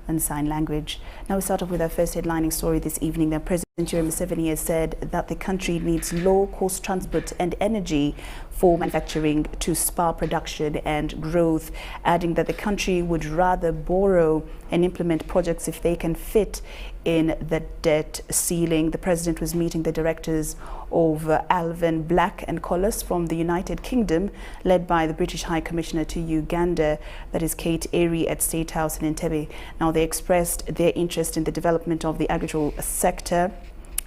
and sign language. Now we start off with our first headlining story this evening. That President Yoweri Museveni has said that the country needs low-cost transport and energy for manufacturing to spur production and growth, adding that the country would rather borrow and implement projects if they can fit in the debt ceiling. The president was meeting the directors of Alvin Black and Collis from the United Kingdom, led by the British High Commissioner to Uganda, that is Kate Airy, at State House in Entebbe. Now they expressed their interest in the development of the agricultural sector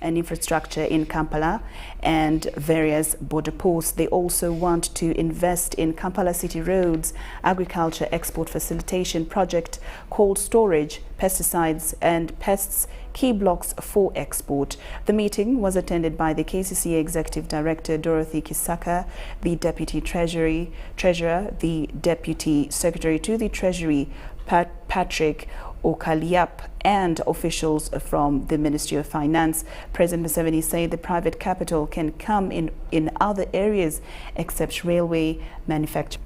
and infrastructure in Kampala and various border posts. They also want to invest in Kampala City Roads, agriculture export facilitation project, cold storage, pesticides and pests, key blocks for export. The meeting was attended by the KCCA Executive Director Dorothy Kisaka, the Deputy Treasurer, the Deputy Secretary to the Treasury Patrick Okaliap, and officials from the Ministry of Finance. President Museveni said the private capital can come in other areas except railway manufacturing.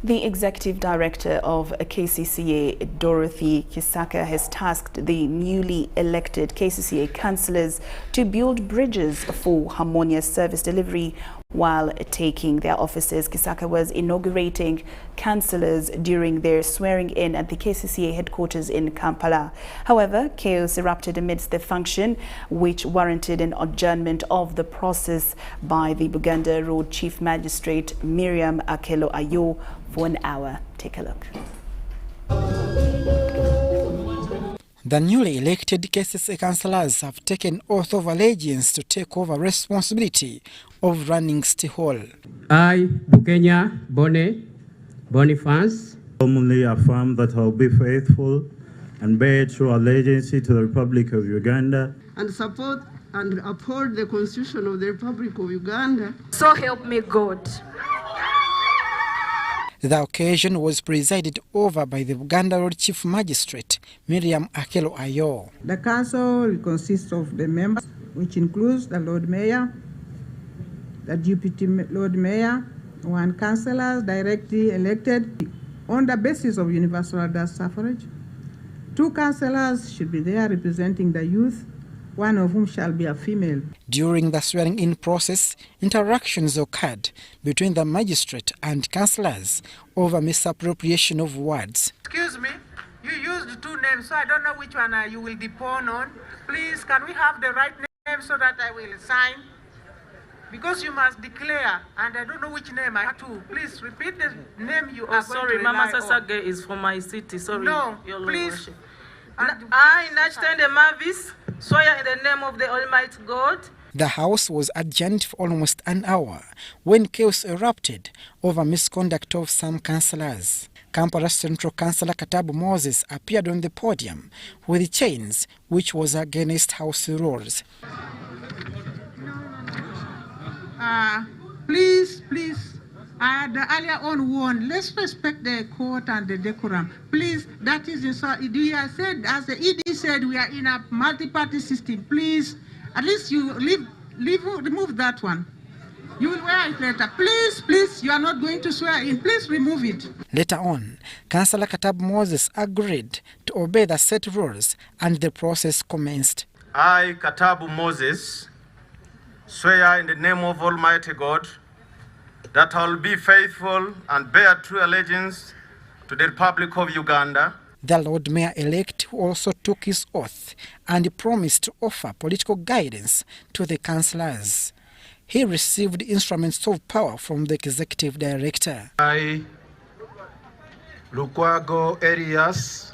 The Executive Director of KCCA, Dorothy Kisaka, has tasked the newly elected KCCA councillors to build bridges for harmonious service delivery while taking their offices. Kisaka was inaugurating councillors during their swearing-in at the KCCA headquarters in Kampala. However, chaos erupted amidst the function, which warranted an adjournment of the process by the Buganda Road Chief Magistrate Miriam Akelo Ayo for an hour. Take a look. The newly elected KCCA councillors have taken oath of allegiance to take over responsibility of running City Hall. I, Bukenya Boniface, solemnly affirm that I will be faithful and bear true allegiance to the Republic of Uganda and support and uphold the Constitution of the Republic of Uganda. So help me God. The occasion was presided over by the Buganda Road Chief Magistrate Miriam Akelo Ayo. The council consists of the members, which includes the Lord Mayor, the Deputy Lord Mayor, one councillors directly elected on the basis of universal adult suffrage. Two councillors should be there representing the youth, one of whom shall be a female. During the swearing-in process, interactions occurred between the magistrate and councillors over misappropriation of words. Excuse me, you used two names, so I don't know which one you will depone on. Please, can we have the right name so that I will sign? Because you must declare, and I don't know which name I have to. Please repeat the name you are sorry, going to Mama rely Sasage on. Is from my city. Sorry. No, Your please. I, Nachtende Mavis, swear in the name of the Almighty God. The House was adjourned for almost an hour when chaos erupted over misconduct of some councillors. Kampala Central Councillor Katabu Moses appeared on the podium with chains, which was against House rules. Please, the earlier on warned, let's respect the court and the decorum. Please, that is inside. We have said, as the ED said, we are in a multi-party system. Please, at least you remove that one. You will wear it later. Please, you are not going to swear in. Please remove it. Later on, Councillor Katabu Moses agreed to obey the set rules and the process commenced. I, Katabu Moses, swear in the name of Almighty God that I will be faithful and bear true allegiance to the Republic of Uganda. The Lord Mayor-elect also took his oath and promised to offer political guidance to the councillors. He received instruments of power from the Executive Director. I, Lukwago Elias,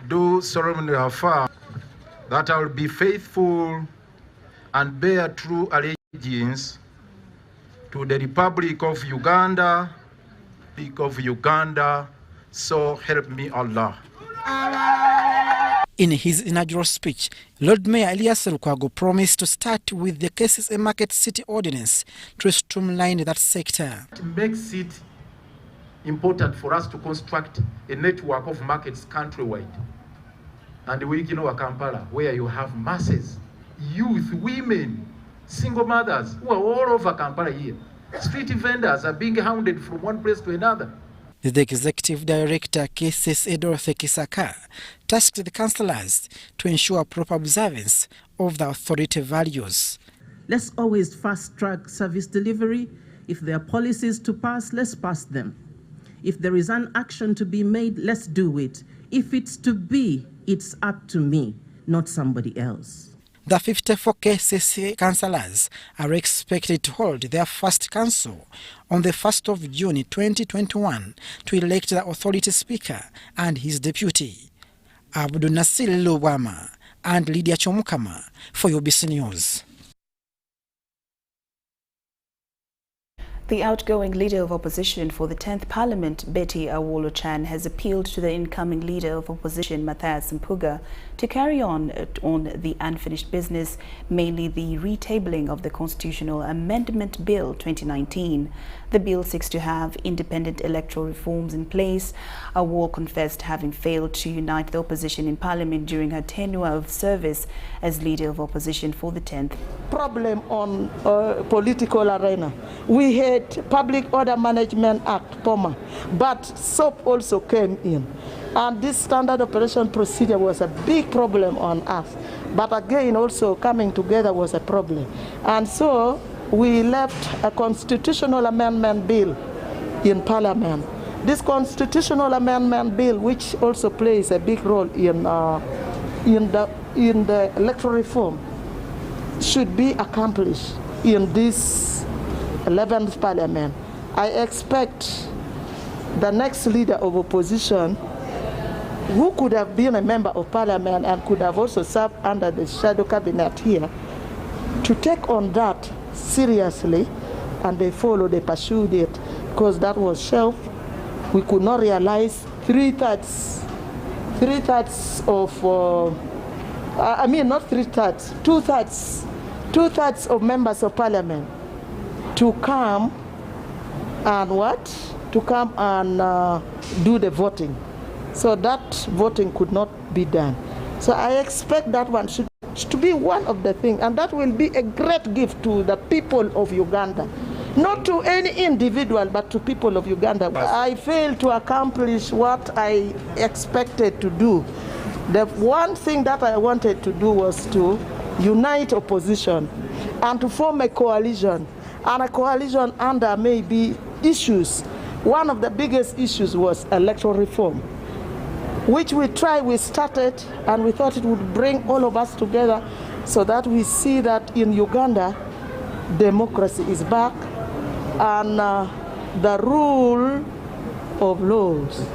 do solemnly affirm that I will be faithful and bear true allegiance to the Republic of Uganda, so help me Allah. In his inaugural speech, Lord Mayor Elias Lukwago promised to start with the KCCA Market City Ordinance to streamline that sector. It makes it important for us to construct a network of markets countrywide. And we know Kampala, where you have masses, youth, women, single mothers who are all over Kampala here. Street vendors are being hounded from one place to another. The Executive Director, KCSA Dorothy Kisaka, tasked the councillors to ensure proper observance of the authority values. Let's always fast-track service delivery. If there are policies to pass, let's pass them. If there is an action to be made, let's do it. If it's to be, it's up to me, not somebody else. The 54 KCSA councillors are expected to hold their first council on the 1st of June 2021 to elect the authority speaker and his deputy. Abdul Nasir Lubwama and Lydia Chomukama for Ubc News. The outgoing leader of opposition for the 10th Parliament, Betty Awolo-Chan, has appealed to the incoming leader of opposition, Matthias Mpuga, to carry on the unfinished business, mainly the retabling of the Constitutional Amendment Bill 2019. The bill seeks to have independent electoral reforms in place. Awolo confessed having failed to unite the opposition in Parliament during her tenure of service as leader of opposition for the 10th. Problem on political arena. We had Public Order Management Act, POMA, but SOP also came in. And this standard operation procedure was a big problem on us. But again, also coming together was a problem. And so we left a constitutional amendment bill in Parliament. This constitutional amendment bill, which also plays a big role in the electoral reform, should be accomplished in this 11th Parliament. I expect the next leader of opposition, who could have been a member of Parliament and could have also served under the shadow cabinet here, to take on that seriously, and they pursued it, because that was shelved. We could not realize two-thirds of members of Parliament to come and do the voting. So that voting could not be done. So I expect that one should be one of the things, and that will be a great gift to the people of Uganda. Not to any individual, but to people of Uganda. I failed to accomplish what I expected to do. The one thing that I wanted to do was to unite opposition and to form a coalition, and a coalition under maybe issues. One of the biggest issues was electoral reform, which we started, and we thought it would bring all of us together so that we see that in Uganda, democracy is back and the rule of laws.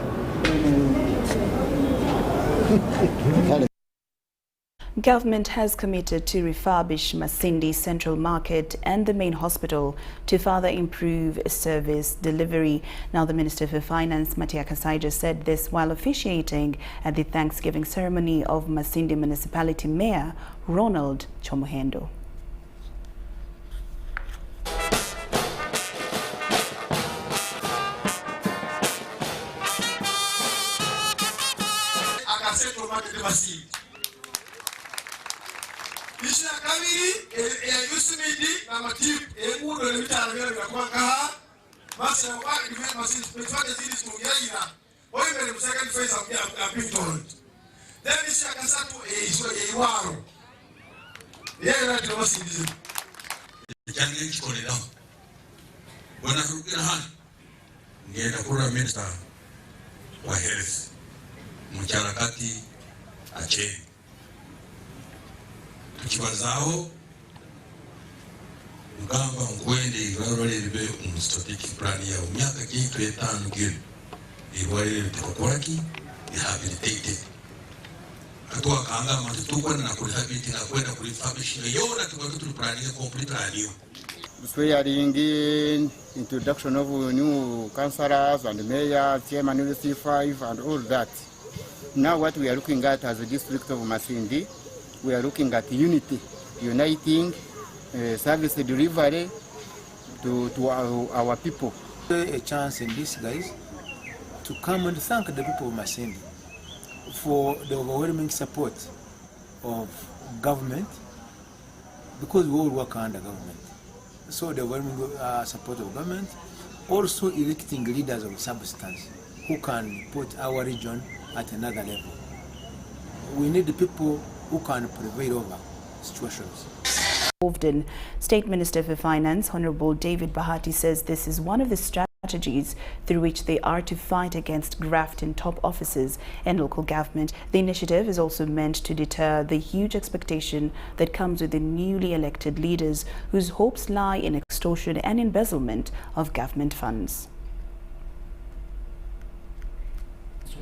Government has committed to refurbish Masindi Central Market and the main hospital to further improve service delivery. Now, the Minister for Finance, Matia Kasaija, said this while officiating at the Thanksgiving ceremony of Masindi Municipality Mayor Ronald Chomuhendo. Tukibazao mugamba nkwende ivarole libe strategic plan ya myaka kintu etano giri iwale tukokoraki rehabilitated atwa kanga matutukwa na kurehabilitate na kwenda kurefurbish yona tukatu plan ya complete plan hiyo. We are in introduction of new councillors and mayor, chairman of the C5 and all that. Now what we are looking at as a district of Masindi, we are looking at unity, uniting service delivery to our people. A chance in this, guys, to come and thank the people of Masindi for the overwhelming support of government, because we all work under government. so the overwhelming support of government, also electing leaders of substance who can put our region at another level. We need the people who can prevail over situations. In State Minister for Finance, Honorable David Bahati, says this is one of the strategies through which they are to fight against graft in top offices and local government. The initiative is also meant to deter the huge expectation that comes with the newly elected leaders whose hopes lie in extortion and embezzlement of government funds.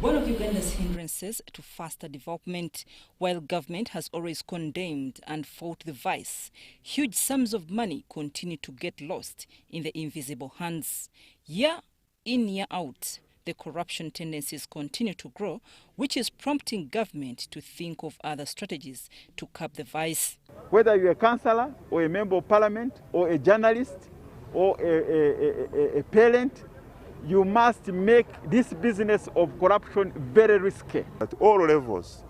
One of Uganda's hindrances to faster development, while government has always condemned and fought the vice, huge sums of money continue to get lost in the invisible hands. Year in, year out, the corruption tendencies continue to grow, which is prompting government to think of other strategies to curb the vice. Whether you're a councillor or a member of parliament or a journalist or a parent, you must make this business of corruption very risky. At all levels,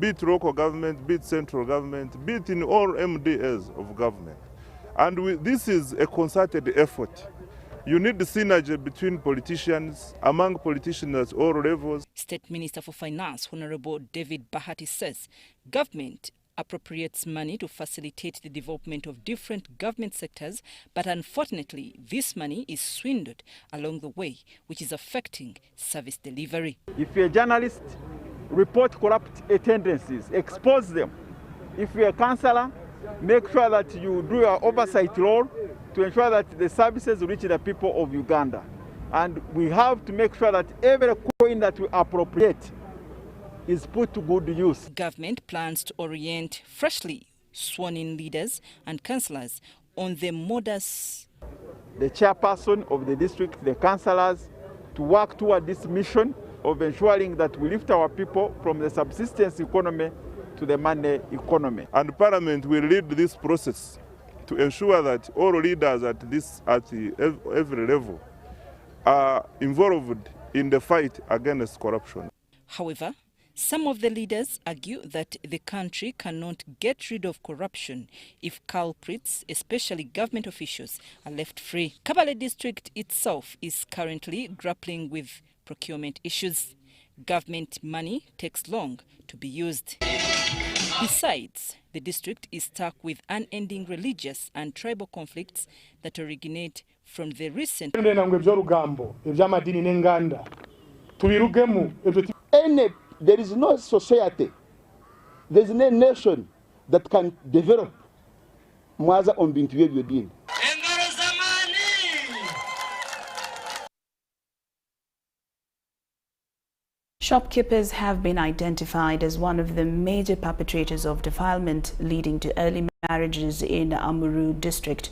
be it local government, be it central government, be it in all MDAs of government. And this is a concerted effort. You need the synergy between politicians, among politicians at all levels. State Minister for Finance, Honorable David Bahati, says government appropriates money to facilitate the development of different government sectors, but unfortunately this money is swindled along the way, which is affecting service delivery. If you're a journalist, report corrupt tendencies, expose them. If you're a councillor, make sure that you do your oversight role to ensure that the services reach the people of Uganda. And we have to make sure that every coin that we appropriate is put to good use. Government plans to orient freshly sworn-in leaders and councillors on the modus. The chairperson of the district, the councillors, to work toward this mission of ensuring that we lift our people from the subsistence economy to the money economy. And Parliament will lead this process to ensure that all leaders at every level are involved in the fight against corruption. However, some of the leaders argue that the country cannot get rid of corruption if culprits, especially government officials, are left free. Kabale district itself is currently grappling with procurement issues. Government money takes long to be used. Besides, the district is stuck with unending religious and tribal conflicts that originate from the recent... There is no society, there is no nation that can develop mwaza on bintu bye byodini. Shopkeepers have been identified as one of the major perpetrators of defilement leading to early marriages in Amuru district.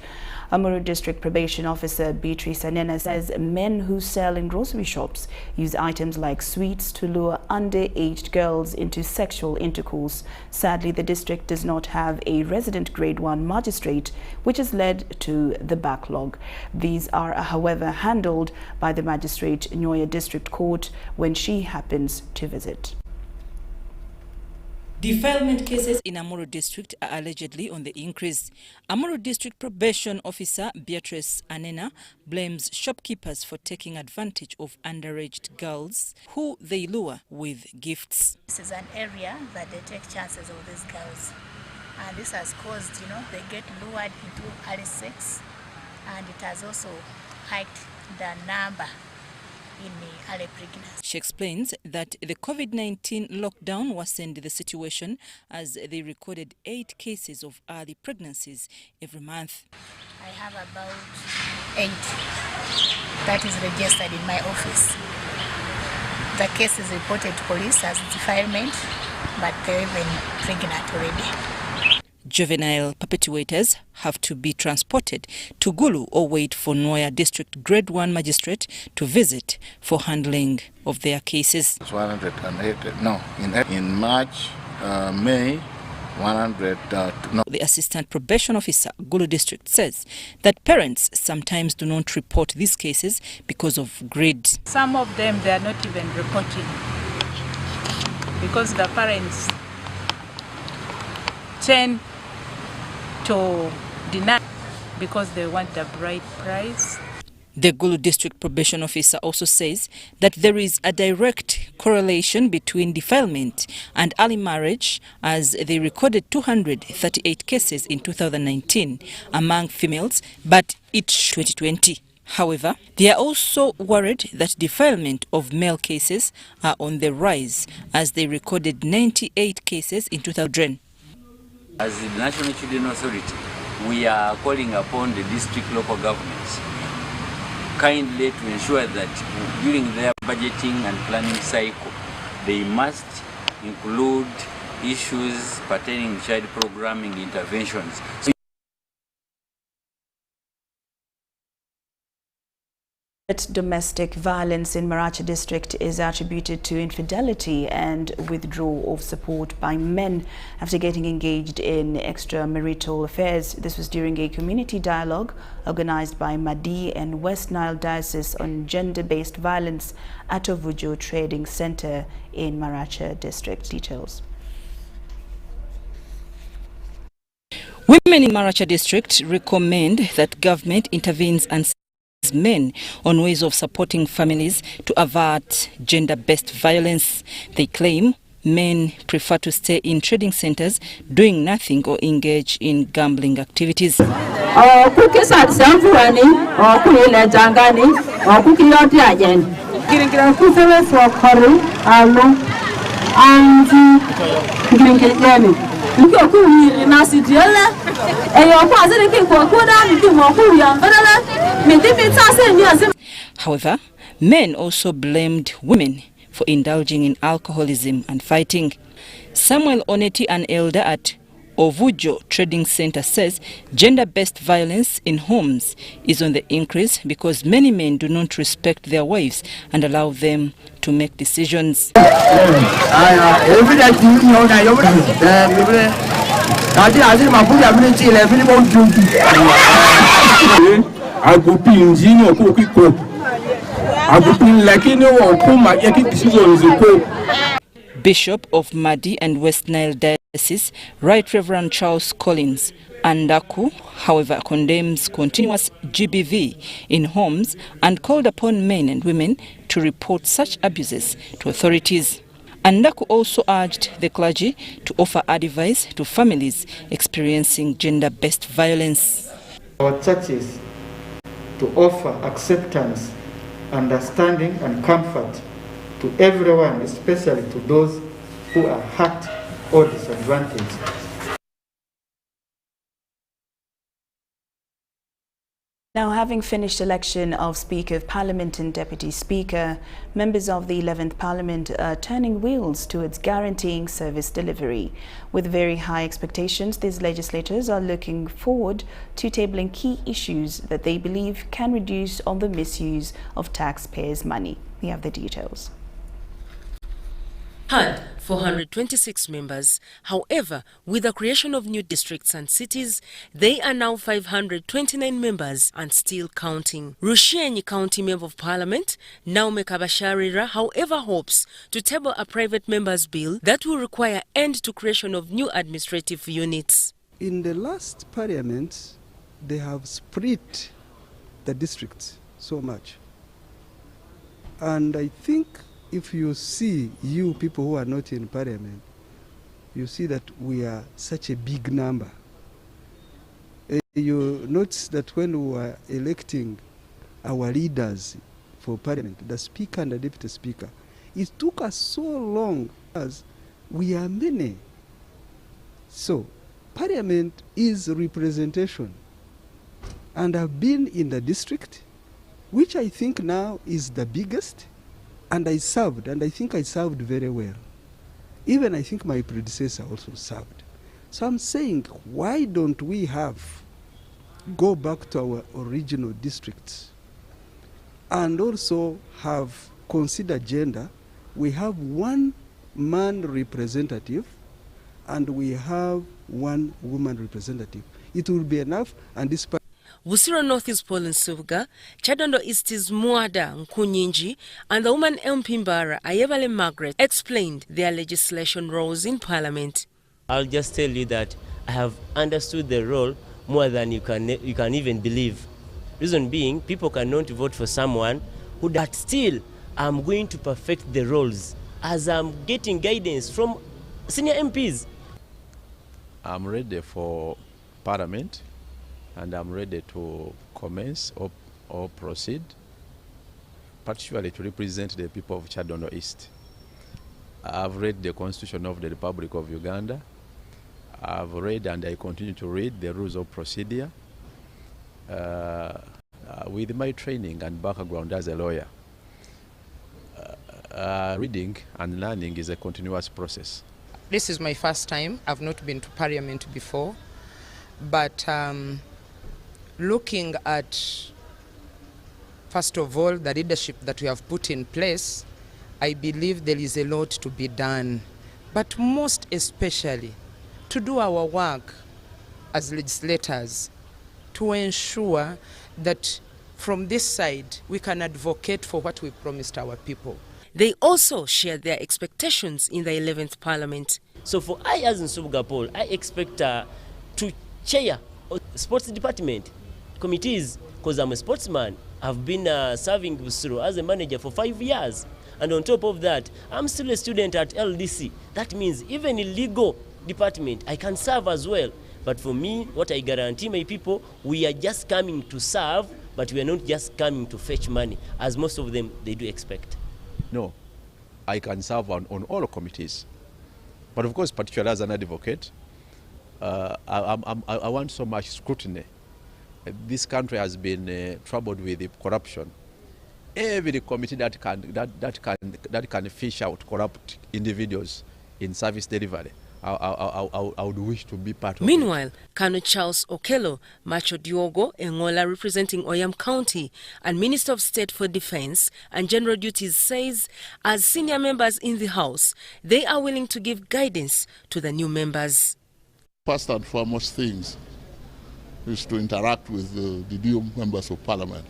Amuru District Probation Officer Beatrice Anena says men who sell in grocery shops use items like sweets to lure underage girls into sexual intercourse. Sadly, the district does not have a resident grade 1 magistrate, which has led to the backlog. These are, however, handled by the magistrate Nyoya District Court when she happens to visit. Defilement cases in Amuru District are allegedly on the increase. Amuru District Probation Officer Beatrice Anena blames shopkeepers for taking advantage of underage girls who they lure with gifts. This is an area that they take chances of these girls. And this has caused, they get lured into early sex, and it has also hiked the number in the early pregnancy. She explains that the COVID-19 lockdown worsened the situation as they recorded 8 cases of early pregnancies every month. I have about 8 that is registered in my office. The case is reported to police as defilement, but they're even pregnant already. Juvenile perpetuators have to be transported to Gulu or wait for Nyoya District Grade 1 Magistrate to visit for handling of their cases. 108, no, in March, May, 100. The Assistant Probation Officer, Gulu District, says that parents sometimes do not report these cases because of greed. Some of them, they are not even reporting because the parents tend to deny. because they want a bright price. The Gulu District Probation Officer also says that there is a direct correlation between defilement and early marriage, as they recorded 238 cases in 2019 among females, but it's 2020. However, they are also worried that defilement of male cases are on the rise, as they recorded 98 cases in 2000. As the National Children Authority, we are calling upon the district local governments kindly to ensure that during their budgeting and planning cycle, they must include issues pertaining to child programming interventions. Domestic violence in Maracha district is attributed to infidelity and withdrawal of support by men after getting engaged in extramarital affairs. This was during a community dialogue organized by Madi and West Nile Diocese on gender-based violence at Ovujo Trading Center in Maracha district. Details. Women in Maracha district recommend that government intervenes and men on ways of supporting families to avert gender-based violence. They claim men prefer to stay in trading centers doing nothing or engage in gambling activities. However, men also blamed women for indulging in alcoholism and fighting. Samuel Oneti, an elder at Ovujo Trading Center, says gender-based violence in homes is on the increase because many men do not respect their wives and allow them to make decisions. Bishop of Madi and West Nile Diocese, Right Reverend Charles Collins Andaku, however, condemns continuous GBV in homes and called upon men and women to report such abuses to authorities. Andaku also urged the clergy to offer advice to families experiencing gender-based violence. Our churches to offer acceptance, understanding and comfort to everyone, especially to those who are hurt or disadvantaged. Now, having finished election of Speaker of Parliament and Deputy Speaker, members of the 11th Parliament are turning wheels towards guaranteeing service delivery. With very high expectations, these legislators are looking forward to tabling key issues that they believe can reduce on the misuse of taxpayers' money. We have the details. Had 426 members. However, with the creation of new districts and cities, they are now 529 members and still counting. Rushenyi County Member of Parliament, Naume Kabasharira, however, hopes to table a private members' bill that will require end to creation of new administrative units. In the last parliament, they have split the districts so much. And I think if you see, you people who are not in parliament, you see that we are such a big number. You notice that when we were electing our leaders for parliament, the speaker and the deputy speaker, it took us so long as we are many. So parliament is representation. And I've been in the district, which I think now is the biggest. And I served, and I think I served very well. Even I think my predecessor also served. So I'm saying, why don't we go back to our original districts and also have considered gender? We have one man representative and we have one woman representative. It will be enough, and this Busiro North is Paul Nsubuga, Chadondo East is Muada Nkunyinji, and the woman MP Mbara, Ayebale Margaret, explained their legislation roles in Parliament. I'll just tell you that I have understood the role more than you can even believe. Reason being, people cannot vote for someone who that still I'm going to perfect the roles as I'm getting guidance from senior MPs. I'm ready for Parliament, and I'm ready to commence or proceed, particularly to represent the people of Chadondo East. I've read the Constitution of the Republic of Uganda. I've read and I continue to read the rules of procedure. With my training and background as a lawyer, reading and learning is a continuous process. This is my first time. I've not been to Parliament before, but looking at, first of all, the leadership that we have put in place, I believe there is a lot to be done, but most especially to do our work as legislators to ensure that from this side we can advocate for what we promised our people. They also shared their expectations in the 11th Parliament. So for I as in Subgapol, I expect to chair sports department committees, because I'm a sportsman. I've been serving Busuru as a manager for 5 years. And on top of that, I'm still a student at LDC. That means even in legal department, I can serve as well. But for me, what I guarantee my people, we are just coming to serve, but we are not just coming to fetch money, as most of them, they do expect. No, I can serve on all committees. But of course, particularly as an advocate, I want so much scrutiny. This country has been troubled with corruption. Every committee that can fish out corrupt individuals in service delivery, I would wish to be part of it. Meanwhile, Colonel Charles Okello, Macho Diogo Engola representing Oyam County and Minister of State for Defense and General Duties says, as senior members in the House, they are willing to give guidance to the new members. First and foremost things is to interact with the new members of Parliament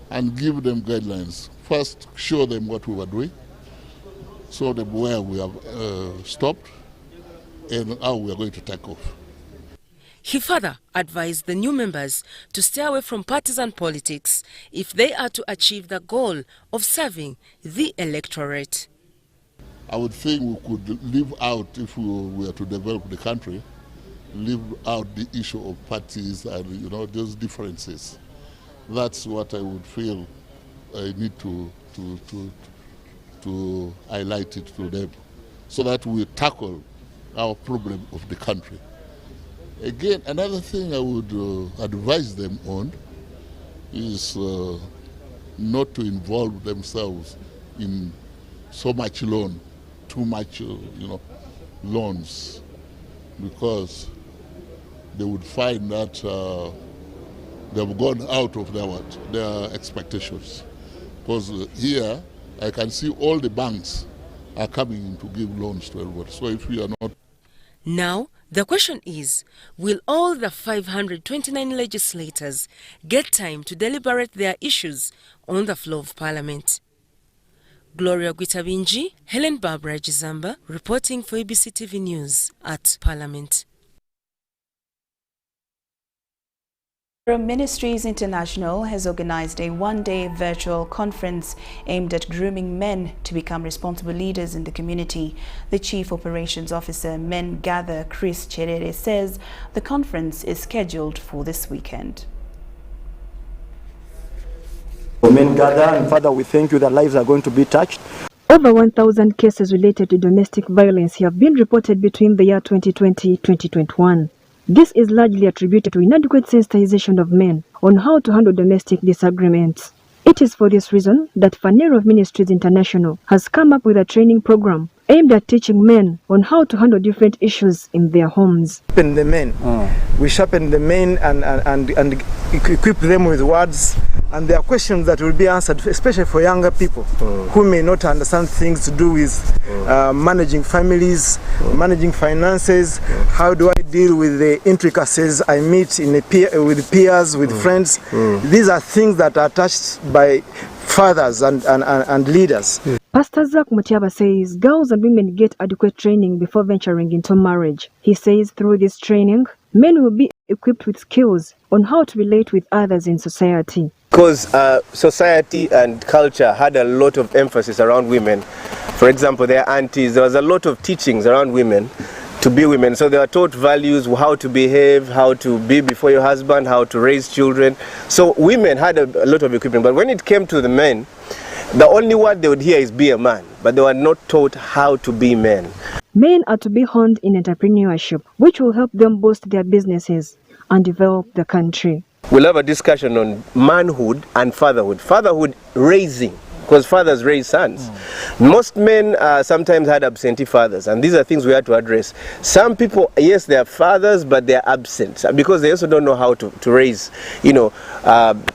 and give them guidelines. First, show them what we were doing, show them where we have stopped, and how we are going to take off. He further advised the new members to stay away from partisan politics if they are to achieve the goal of serving the electorate. I would think we could leave out, if we were to develop the country, leave out the issue of parties and those differences. That's what I would feel I need to highlight it to them, so that we tackle our problem of the country. Again, another thing I would advise them on is not to involve themselves in so much loan, too much, loans, because they would find that they've gone out of their expectations. Because here, I can see all the banks are coming in to give loans to everybody. So if we are not... Now, the question is, will all the 529 legislators get time to deliberate their issues on the floor of Parliament? Gloria Gwitabinji, Helen Barbara Jizamba, reporting for Ubc TV News at Parliament. Ministries International has organized a one-day virtual conference aimed at grooming men to become responsible leaders in the community. The Chief Operations Officer, Men Gather, Chris Cherere, says the conference is scheduled for this weekend. Men Gather, and Father, we thank you that lives are going to be touched. Over 1,000 cases related to domestic violence have been reported between the year 2020-2021. This is largely attributed to inadequate sensitization of men on how to handle domestic disagreements. It is for this reason that Fanero of Ministries International has come up with a training program aimed at teaching men on how to handle different issues in their homes. Sharpen the men. We sharpen the men and equip them with words, and there are questions that will be answered, especially for younger people who may not understand things to do with managing families, managing finances. How do I deal with the intricacies I meet with peers, with friends? These are things that are touched by fathers and leaders. Pastor Zach Mutiaba says girls and women get adequate training before venturing into marriage. He says through this training, Men will be equipped with skills on how to relate with others in society. Because society and culture had a lot of emphasis around women. For example, their aunties, there was a lot of teachings around women to be women. So they were taught values, how to behave, how to be before your husband, how to raise children. So women had a lot of equipment. But when it came to the men, the only word they would hear is be a man, but they were not taught how to be men. Men are to be honed in entrepreneurship, which will help them boost their businesses and develop the country. We'll have a discussion on manhood and fatherhood. Fatherhood raising, because fathers raise sons. Most men sometimes had absentee fathers, and these are things we have to address. Some people, yes, they are fathers, but they are absent because they also don't know how to raise,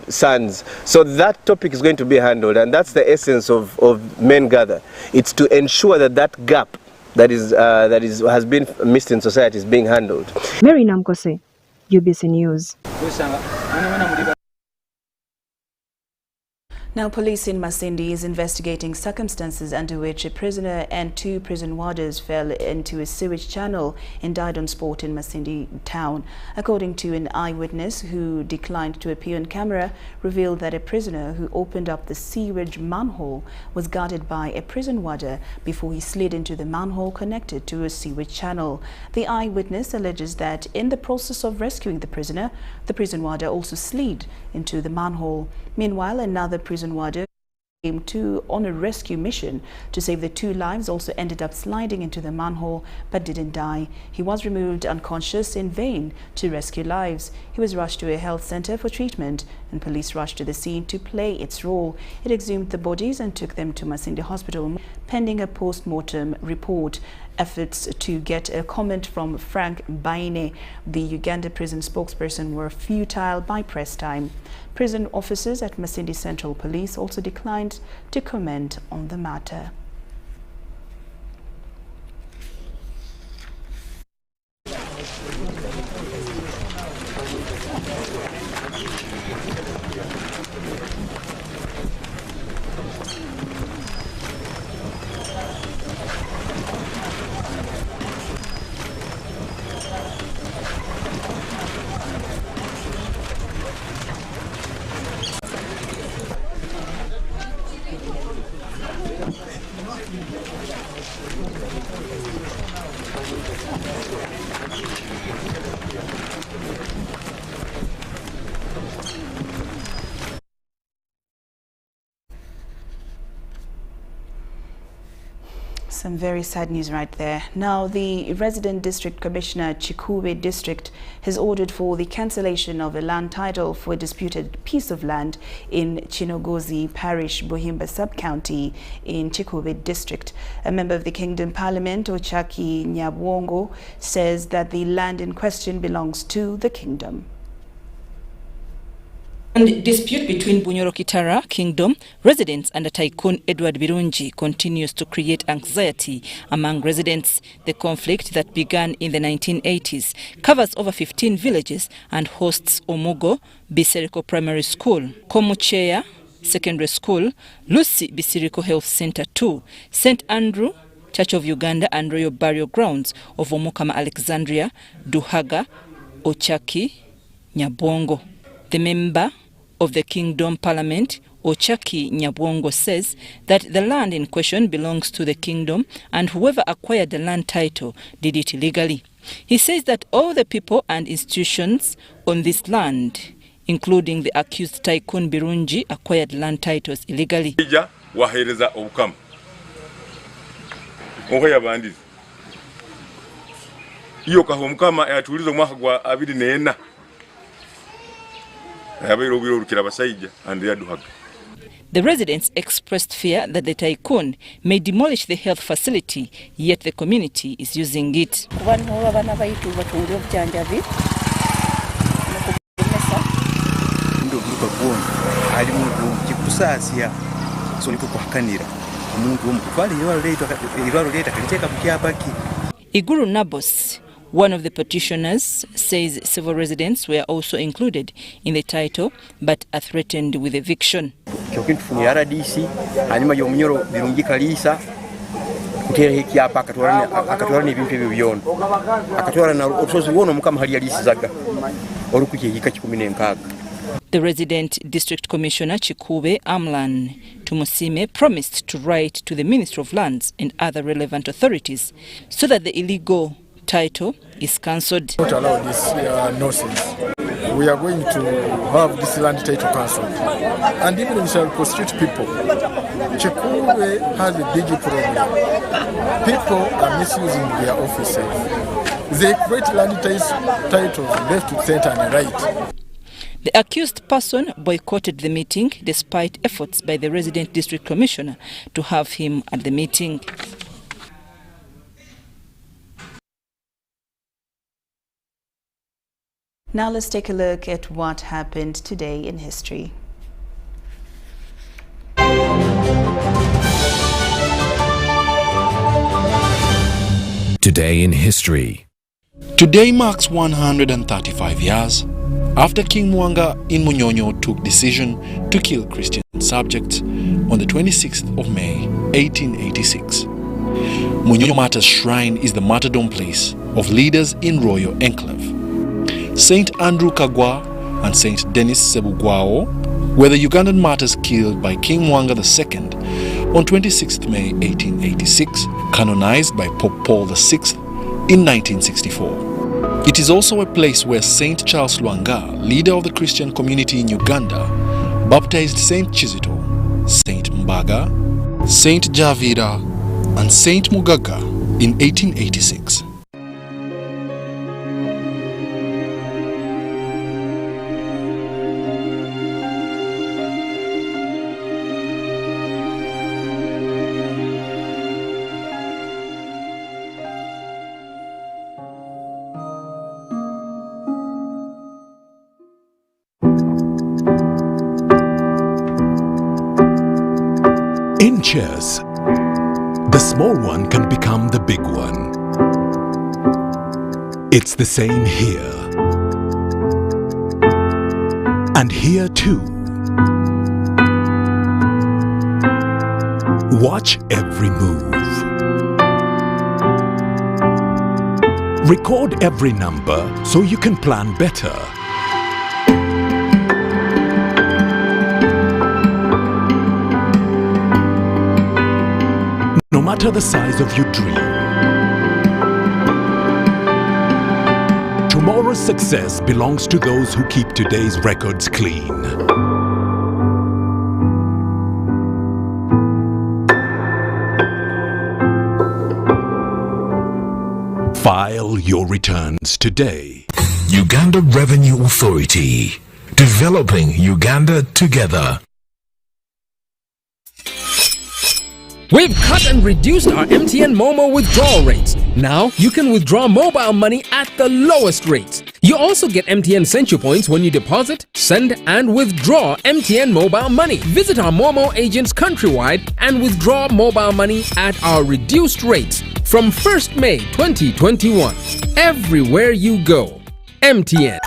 sons. So that topic is going to be handled, and that's the essence of Men Gather. It's to ensure that that gap that has been missed in society is being handled. Mary Namkose, UBC News. Now, police in Masindi is investigating circumstances under which a prisoner and 2 prison warders fell into a sewage channel and died on spot in Masindi town. According to an eyewitness who declined to appear on camera, revealed that a prisoner who opened up the sewage manhole was guarded by a prison warder before he slid into the manhole connected to a sewage channel. The eyewitness alleges that in the process of rescuing the prison warder also slid into the manhole. Meanwhile, another prison warder came on a rescue mission to save the 2 lives also ended up sliding into the manhole but didn't die. He was removed unconscious in vain to rescue lives. He was rushed to a health center for treatment and police rushed to the scene to play its role. It exhumed the bodies and took them to Masindi Hospital pending a post-mortem report. Efforts to get a comment from Frank Baine, the Uganda prison spokesperson, were futile by press time. Prison officers at Masindi Central Police also declined to comment on the matter. Some very sad news right there. Now, the resident district commissioner, Chikube District, has ordered for the cancellation of a land title for a disputed piece of land in Chinogozi Parish, Buhimba Sub-County in Chikube District. A member of the Kingdom Parliament, Ochaki Nyabwongo, says that the land in question belongs to the Kingdom. And dispute between Bunyoro Kitara Kingdom residents and Tycoon Edward Birungi continues to create anxiety among residents. The conflict that began in the 1980s covers over 15 villages and hosts Omugo Bisiriko Primary School, Komucheya Secondary School, Lucy Bisiriko Health Center 2, St. Andrew Church of Uganda and Royal Burial Grounds of Omukama Alexandria, Duhaga, Ochaki, Nyabwongo. The member of the Kingdom Parliament, Ochaki Nyabwongo, says that the land in question belongs to the Kingdom and whoever acquired the land title did it illegally. He says that all the people and institutions on this land, including the accused Tycoon Birungi, acquired land titles illegally. The residents expressed fear that the Tycoon may demolish the health facility, yet the community is using it. Iguru Nabos, one of the petitioners, says several residents were also included in the title but are threatened with eviction. kutera ekyapa akatwala n'ebintu ebyo byono akatwala na obusozi bwono mukama hali yalisizaga olukukiyika 16. The resident district commissioner Chikube Amlan Tumusime promised to write to the Ministry of Lands and other relevant authorities so that the illegal title is cancelled. Not allow this nonsense. We are going to have this land title cancelled, and even we shall prosecute people. Chikube has a big problem. People are misusing their offices. They create land titles left, center, and right. The accused person boycotted the meeting despite efforts by the resident district commissioner to have him at the meeting. Now let's take a look at what happened today in history. Today in history. Today marks 135 years after King Mwanga in Munyonyo took decision to kill Christian subjects on the 26th of May 1886. Munyonyo Martyrs Shrine is the martyrdom place of leaders in Royal Enclave. Saint Andrew Kagwa and Saint Denis Sebugwao were the Ugandan martyrs killed by King Mwanga II on 26th May 1886, canonized by Pope Paul VI in 1964. It is also a place where Saint Charles Lwanga, leader of the Christian community in Uganda, baptized Saint Kizito, Saint Mbaga, Saint Javira, and Saint Mugaga in 1886. In chess, the small one can become the big one. It's the same here. And here too. Watch every move. Record every number so you can plan better. No matter the size of your dream, tomorrow's success belongs to those who keep today's records clean. File your returns today. Uganda Revenue Authority. Developing Uganda together. We've cut and reduced our MTN Momo withdrawal rates. Now you can withdraw mobile money at the lowest rates. You also get MTN Central Points when you deposit, send, and withdraw MTN mobile money. Visit our Momo agents countrywide and withdraw mobile money at our reduced rates from 1st May 2021. Everywhere you go. MTN.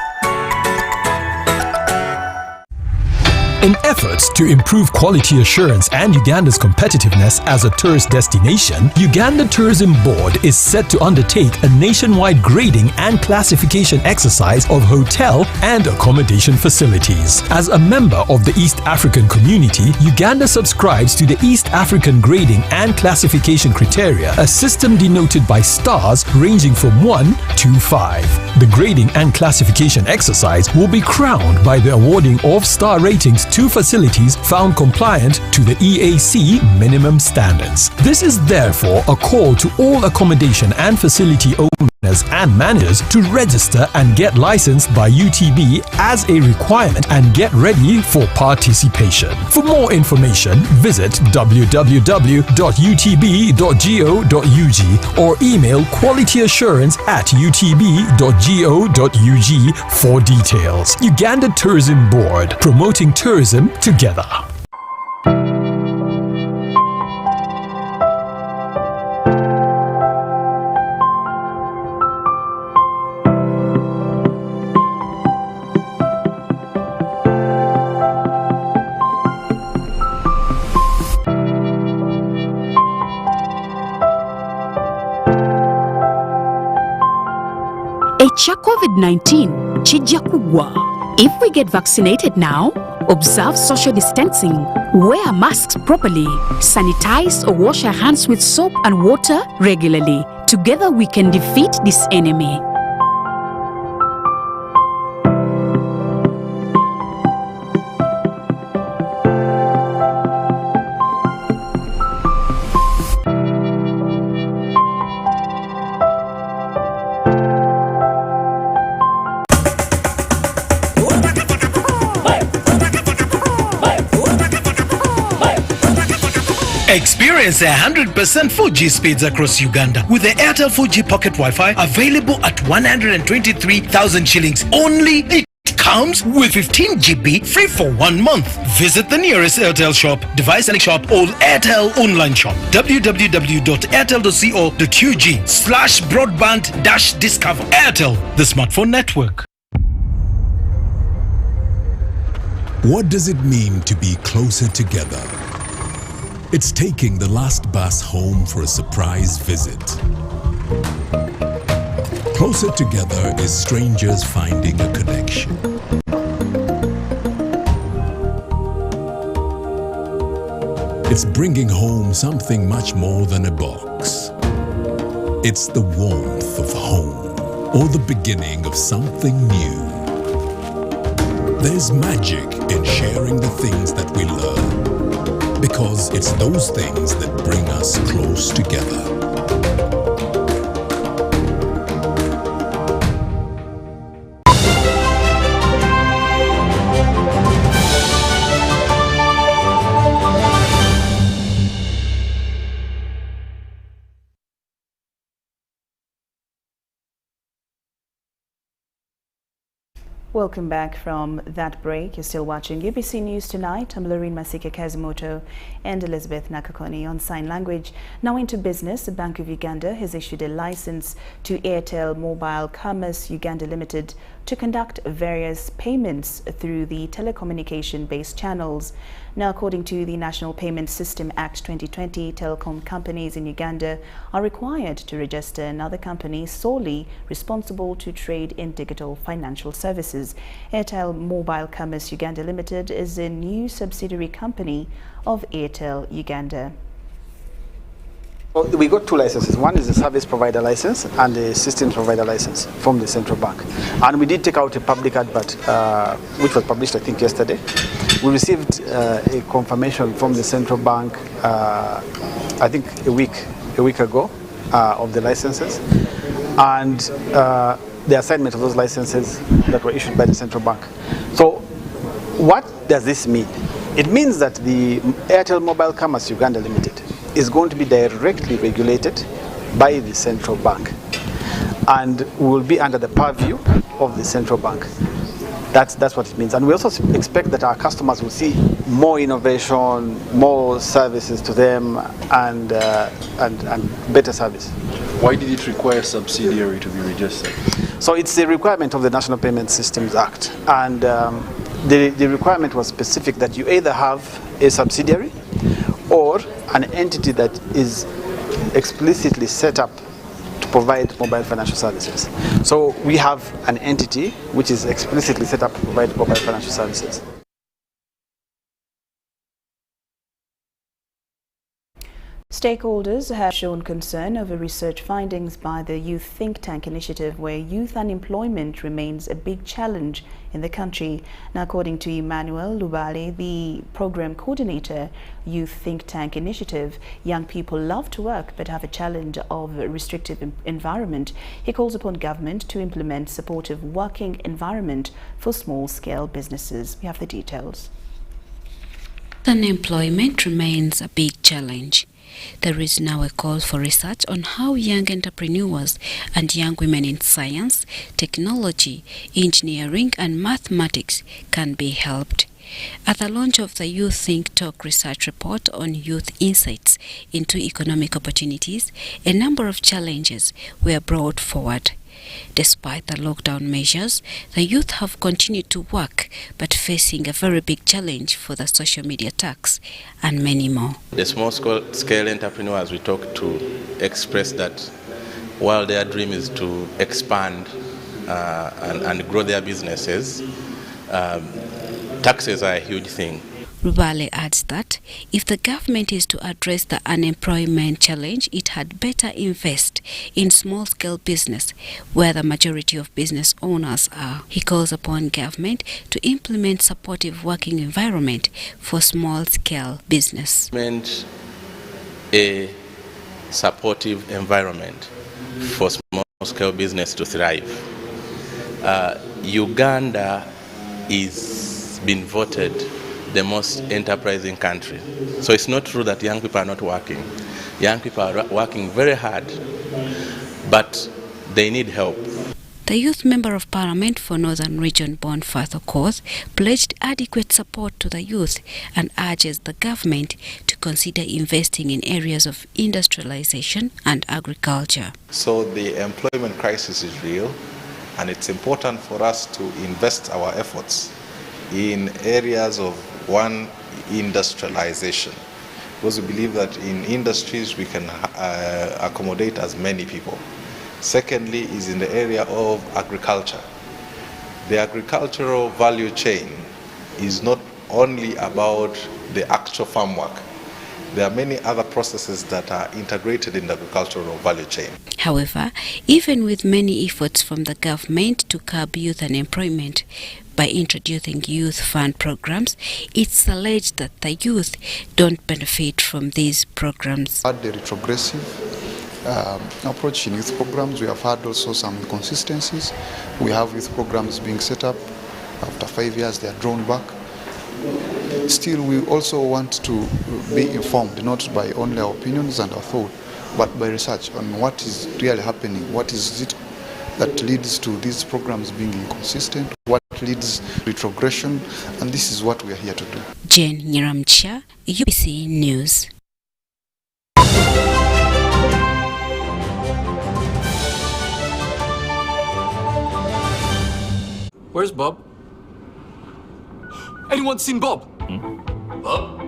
In efforts to improve quality assurance and Uganda's competitiveness as a tourist destination, Uganda Tourism Board is set to undertake a nationwide grading and classification exercise of hotel and accommodation facilities. As a member of the East African community, Uganda subscribes to the East African Grading and Classification Criteria, a system denoted by stars ranging from 1 to 5. The grading and classification exercise will be crowned by the awarding of star ratings to facilities found compliant to the EAC minimum standards. This is therefore a call to all accommodation and facility owners and managers to register and get licensed by UTB as a requirement and get ready for participation. For more information, visit www.utb.go.ug or email qualityassurance@utb.go.ug for details. Uganda Tourism Board, promoting tourism together. Echa COVID-19 chijja kugwa. If we get vaccinated now, observe social distancing, wear masks properly, sanitize or wash our hands with soap and water regularly. Together we can defeat this enemy. Experience 100% 4G speeds across Uganda with the Airtel 4G Pocket Wi-Fi available at 123,000 shillings only. It comes with 15 GB free for 1 month. Visit the nearest Airtel shop, device selling shop or Airtel online shop. www.airtel.co.ug/broadband-discover. Airtel, the smartphone network. What does it mean to be closer together? It's taking the last bus home for a surprise visit. Closer together is strangers finding a connection. It's bringing home something much more than a box. It's the warmth of home, or the beginning of something new. There's magic in sharing the things that we learn, because it's those things that bring us close together. Welcome back from that break. You're still watching UBC News Tonight. I'm Lorraine Masika Kazimoto and Elizabeth Nakakoni on sign language. Now into business, the Bank of Uganda has issued a license to Airtel Mobile Commerce Uganda Limited to conduct various payments through the telecommunication-based channels. Now, according to the National Payment System Act 2020, telecom companies in Uganda are required to register another company solely responsible to trade in digital financial services. Airtel Mobile Commerce Uganda Limited is a new subsidiary company of Airtel Uganda. We got two licenses. One is the service provider license and the system provider license from the central bank. And we did take out a public advert, which was published, I think, yesterday. We received a confirmation from the central bank, I think a week ago, of the licenses, and the assignment of those licenses that were issued by the central bank. So, what does this mean? It means that the Airtel Mobile Commerce Uganda Limited is going to be directly regulated by the central bank and will be under the purview of the central bank. That's what it means. And we also expect that our customers will see more innovation, more services to them, and better service. Why did it require a subsidiary to be registered? So it's a requirement of the National Payment Systems Act. And the requirement was specific that you either have a subsidiary or an entity that is explicitly set up to provide mobile financial services. So we have an entity which is explicitly set up to provide mobile financial services. Stakeholders have shown concern over research findings by the Youth Think Tank initiative, where youth unemployment remains a big challenge in the country. Now, according to Emmanuel Lubale, the program coordinator, Youth Think Tank initiative, young people love to work but have a challenge of a restrictive environment. He calls upon government to implement supportive working environment for small-scale businesses. We have the details. Unemployment remains a big challenge. There is now a call for research on how young entrepreneurs and young women in science, technology, engineering and mathematics can be helped. At the launch of the Youth Think Talk research report on youth insights into economic opportunities, a number of challenges were brought forward. Despite the lockdown measures, the youth have continued to work, but facing a very big challenge for the social media tax and many more. The small-scale entrepreneurs we talk to express that while their dream is to expand and grow their businesses, taxes are a huge thing. Rubale adds that if the government is to address the unemployment challenge, it had better invest in small-scale business, where the majority of business owners are. He calls upon government to implement supportive working environment for small-scale business. A supportive environment for small-scale business to thrive. Uganda is been voted the most enterprising country. So it's not true that young people are not working. Young people are working very hard, but they need help. The youth member of parliament for Northern Region, Bon Fatho Koth, pledged adequate support to the youth and urges the government to consider investing in areas of industrialization and agriculture. So the employment crisis is real, and it's important for us to invest our efforts in areas of, one, industrialization, because we believe that in industries we can accommodate as many people. Secondly is in the area of agriculture. The agricultural value chain is not only about the actual farm work. There are many other processes that are integrated in the agricultural value chain. However, even with many efforts from the government to curb youth unemployment by introducing youth fund programs, it's alleged that the youth don't benefit from these programs. Had the retrogressive approach in youth programs. We have had also some inconsistencies. We have youth programs being set up. After 5 years, they are drawn back. Still, we also want to be informed, not by only our opinions and our thought, but by research on what is really happening, what is it that leads to these programs being inconsistent, what leads to retrogression, and this is what we are here to do. Jane Nyiramcha, UBC News. Where's Bob? Anyone seen Bob? Bob?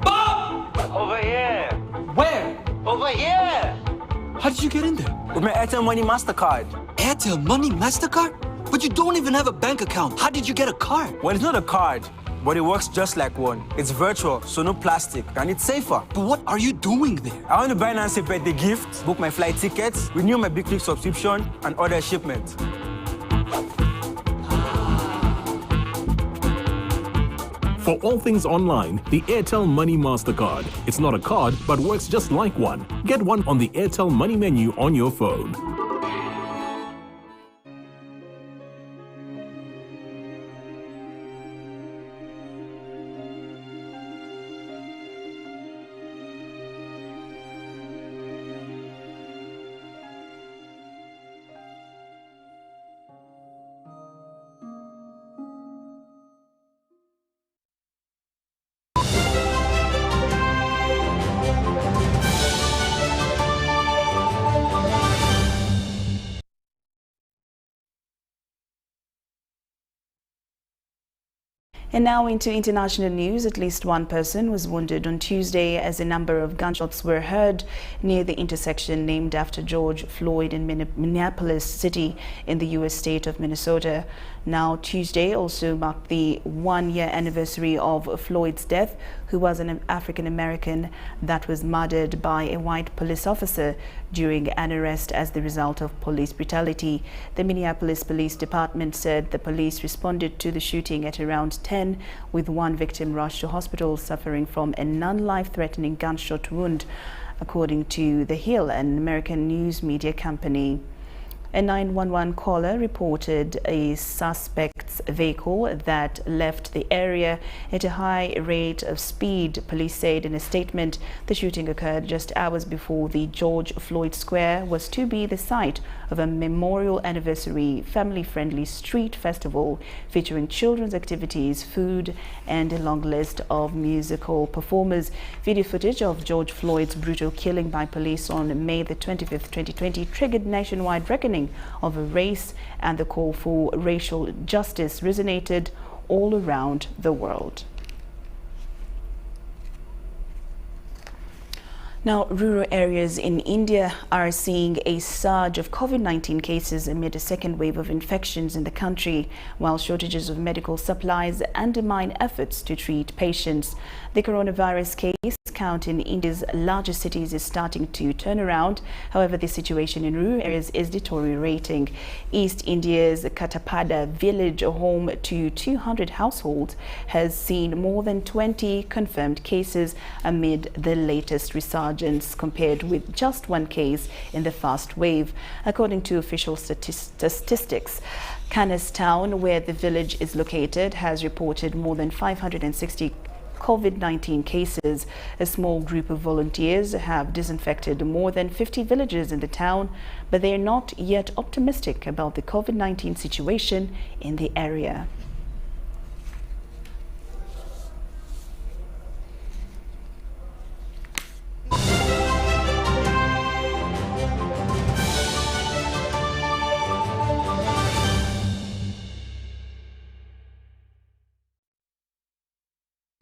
Bob! Over here. Where? Over here. How did you get in there? With my Airtel Money MasterCard. Airtel Money MasterCard? But you don't even have a bank account. How did you get a card? Well, it's not a card, but it works just like one. It's virtual, so no plastic, and it's safer. But what are you doing there? I want to buy Nancy a birthday gift, book my flight tickets, renew my Big Click subscription, and order a shipment. For all things online, the Airtel Money MasterCard. It's not a card, but works just like one. Get one on the Airtel Money menu on your phone. And now into international news. At least one person was wounded on Tuesday as a number of gunshots were heard near the intersection named after George Floyd in Minneapolis City in the U.S. state of Minnesota. Now, Tuesday also marked the one-year anniversary of Floyd's death, who was an African-American that was murdered by a white police officer during an arrest as the result of police brutality. The Minneapolis Police Department said the police responded to the shooting at around 10, with one victim rushed to hospital suffering from a non-life-threatening gunshot wound, according to The Hill, an American news media company. A 911 caller reported a suspect's vehicle that left the area at a high rate of speed. Police said in a statement the shooting occurred just hours before the George Floyd Square was to be the site of a memorial anniversary family-friendly street festival featuring children's activities, food, and a long list of musical performers. Video footage of George Floyd's brutal killing by police on May the 25th, 2020 triggered nationwide reckoning of a race, and the call for racial justice resonated all around the world. Now, rural areas in India are seeing a surge of COVID-19 cases amid a second wave of infections in the country, while shortages of medical supplies undermine efforts to treat patients. The coronavirus case count in India's largest cities is starting to turn around. However, the situation in rural areas is deteriorating. East India's Katapada village, home to 200 households, has seen more than 20 confirmed cases amid the latest resurgence, compared with just one case in the first wave. According to official statistics, Canas town, where the village is located, has reported more than 560 COVID-19 cases. A small group of volunteers have disinfected more than 50 villages in the town, but they are not yet optimistic about the COVID-19 situation in the area.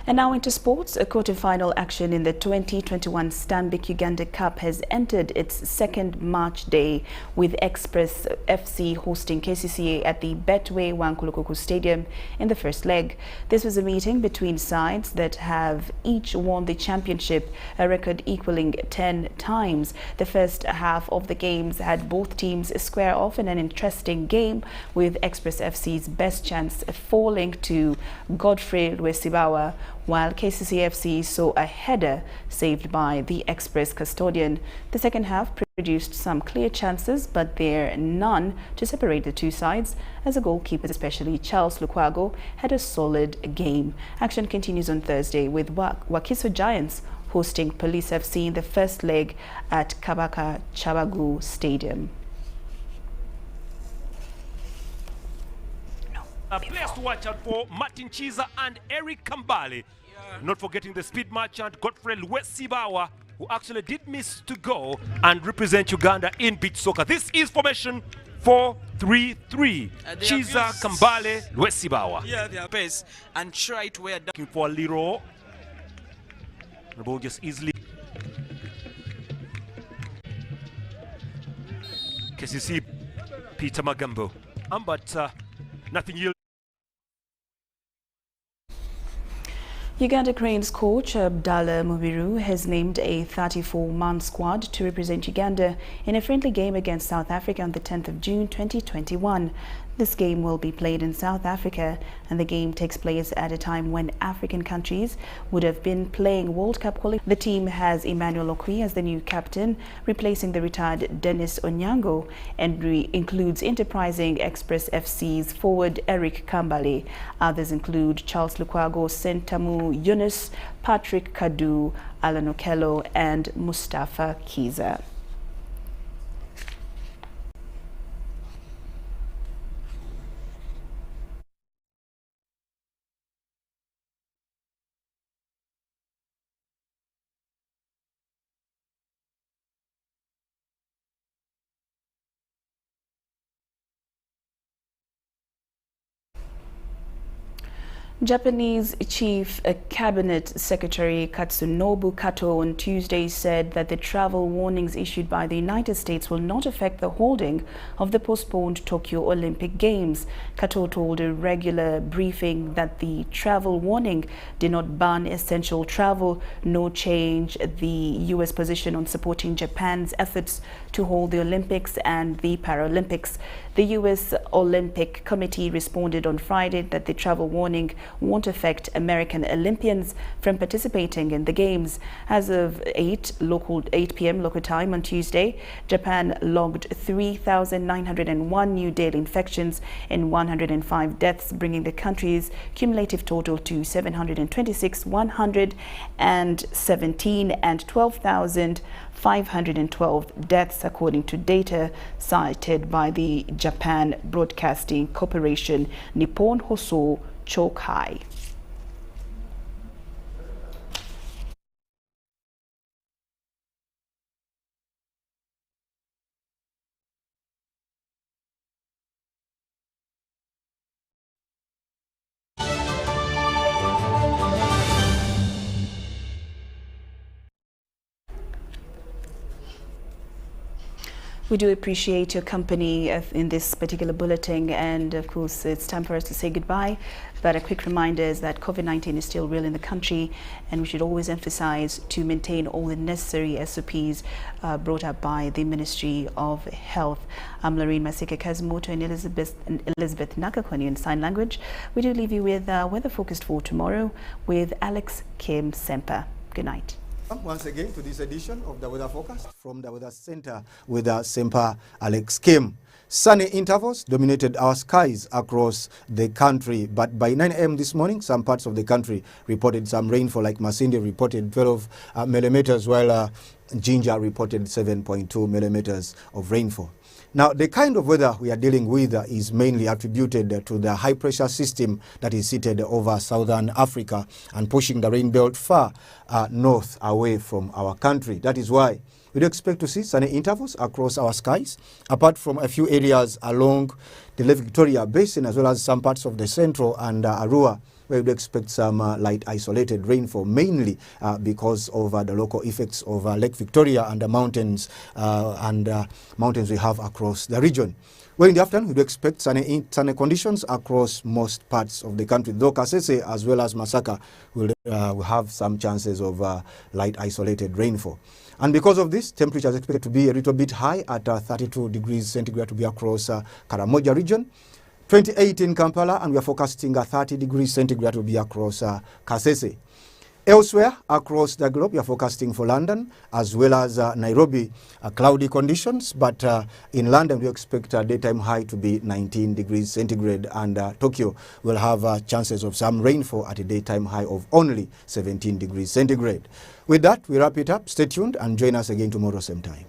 And now into sports. A quarter-final action in the 2021 Stanbic Uganda Cup has entered its second match day, with Express FC hosting KCCA at the Betway Wankulukuku Stadium in the first leg. This was a meeting between sides that have each won the championship, a record equaling 10 times. The first half of the games had both teams square off in an interesting game, with Express FC's best chance falling to Godfrey Lwesibawa, while KCCFC saw a header saved by the Express custodian. The second half produced some clear chances, but there none to separate the two sides, as the goalkeepers, especially Charles Lukwago, had a solid game. Action continues on Thursday, with Wakiso Giants hosting Police FC in the first leg at Kabaka Chabagu Stadium. Players to watch out for: Martin Chiza and Eric Kambale. Not forgetting the speed merchant Godfrey Lwesibawa, who actually did miss to go and represent Uganda in beach soccer. This is formation 4-3-3. Chiza, Kambale, Lwesibawa. Yeah, their pace and try to wear down. Looking for Liro. The ball just easily. KCC Peter Magambo. But nothing yield. Uganda Cranes coach Abdallah Mubiru has named a 34-man squad to represent Uganda in a friendly game against South Africa on the 10th of June 2021. This game will be played in South Africa, and the game takes place at a time when African countries would have been playing World Cup qualification. The team has Emmanuel Okwi as the new captain, replacing the retired Dennis Onyango, and includes enterprising Express FC's forward Eric Kambale. Others include Charles Lukwago, Sentamu Yunus, Patrick Kadu, Alan Okello, and Mustafa Kiza. Japanese Chief Cabinet Secretary Katsunobu Kato on Tuesday said that the travel warnings issued by the United States will not affect the holding of the postponed Tokyo Olympic Games. Kato told a regular briefing that the travel warning did not ban essential travel, nor change the U.S. position on supporting Japan's efforts to hold the Olympics and the Paralympics. The U.S. Olympic Committee responded on Friday that the travel warning won't affect American Olympians from participating in the Games. As of 8 p.m. local time on Tuesday, Japan logged 3,901 new daily infections and 105 deaths, bringing the country's cumulative total to 726,117 and 12,512 deaths, according to data cited by the Japan Broadcasting Corporation, Nippon Hoso Chokai. We do appreciate your company in this particular bulletin, and of course it's time for us to say goodbye. But a quick reminder is that COVID-19 is still real in the country, and we should always emphasize to maintain all the necessary SOPs brought up by the Ministry of Health. I'm Lorraine Masika Kazumoto and Elizabeth Nakakwani in Sign Language. We do leave you with weather focused for tomorrow with Alex Kim Semper. Good night. Once again to this edition of the Weather Forecast from the Weather Center with Semper Alex Kim. Sunny intervals dominated our skies across the country, but by 9 a.m. this morning, some parts of the country reported some rainfall, like Masindi reported 12 millimeters, while Jinja reported 7.2 millimeters of rainfall. Now, the kind of weather we are dealing with is mainly attributed to the high pressure system that is seated over southern Africa and pushing the rain belt far north away from our country. That is why we do expect to see sunny intervals across our skies, apart from a few areas along the Lake Victoria Basin, as well as some parts of the central and Arua, where we do expect some light isolated rainfall, mainly because of the local effects of Lake Victoria and the mountains we have across the region. Well, in the afternoon, we do expect sunny conditions across most parts of the country, though Kasese as well as Masaka will have some chances of light isolated rainfall. And because of this, temperature is expected to be a little bit high at 32 degrees centigrade to be across Karamoja region, 28 in Kampala, and we are forecasting 30 degrees centigrade to be across Kasese. Elsewhere across the globe, we are forecasting for London as well as Nairobi cloudy conditions, but in London we expect a daytime high to be 19 degrees centigrade, and Tokyo will have chances of some rainfall at a daytime high of only 17 degrees centigrade. With that, we wrap it up. Stay tuned and join us again tomorrow same time.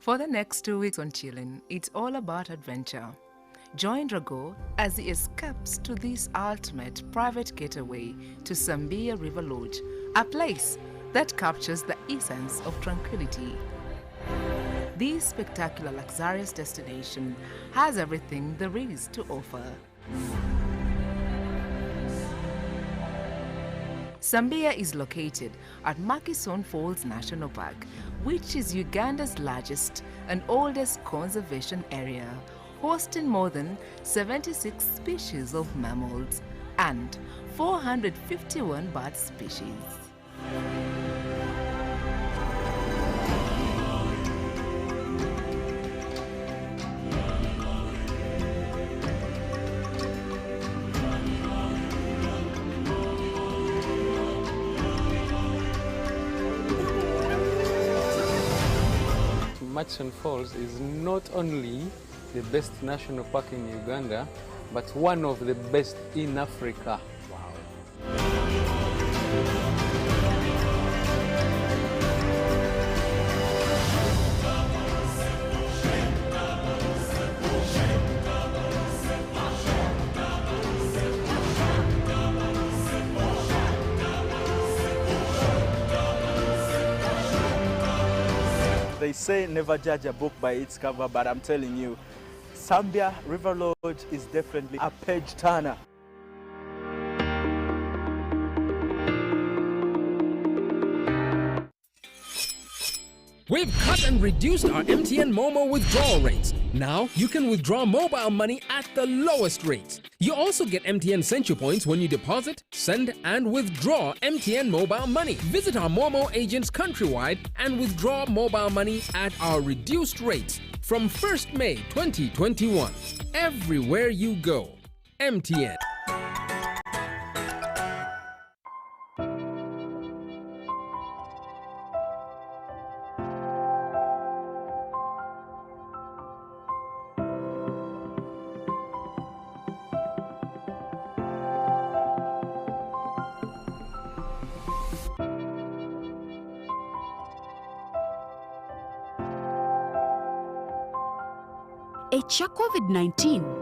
For the next 2 weeks on Chillin', it's all about adventure. Join Drago as he escapes to this ultimate private getaway to Sambia River Lodge, a place that captures the essence of tranquility. This spectacular, luxurious destination has everything there is to offer. Sambia is located at Makison Falls National Park, which is Uganda's largest and oldest conservation area, hosting more than 76 species of mammals and 451 bird species. Makison Falls is not only the best national park in Uganda, but one of the best in Africa. They say never judge a book by its cover, but I'm telling you, Sambia River Lodge is definitely a page turner. We've cut and reduced our MTN Momo withdrawal rates. Now you can withdraw mobile money at the lowest rates. You also get MTN Central Points when you deposit, send, and withdraw MTN mobile money. Visit our Momo agents countrywide and withdraw mobile money at our reduced rates from 1st May 2021. Everywhere you go, MTN. echa COVID-19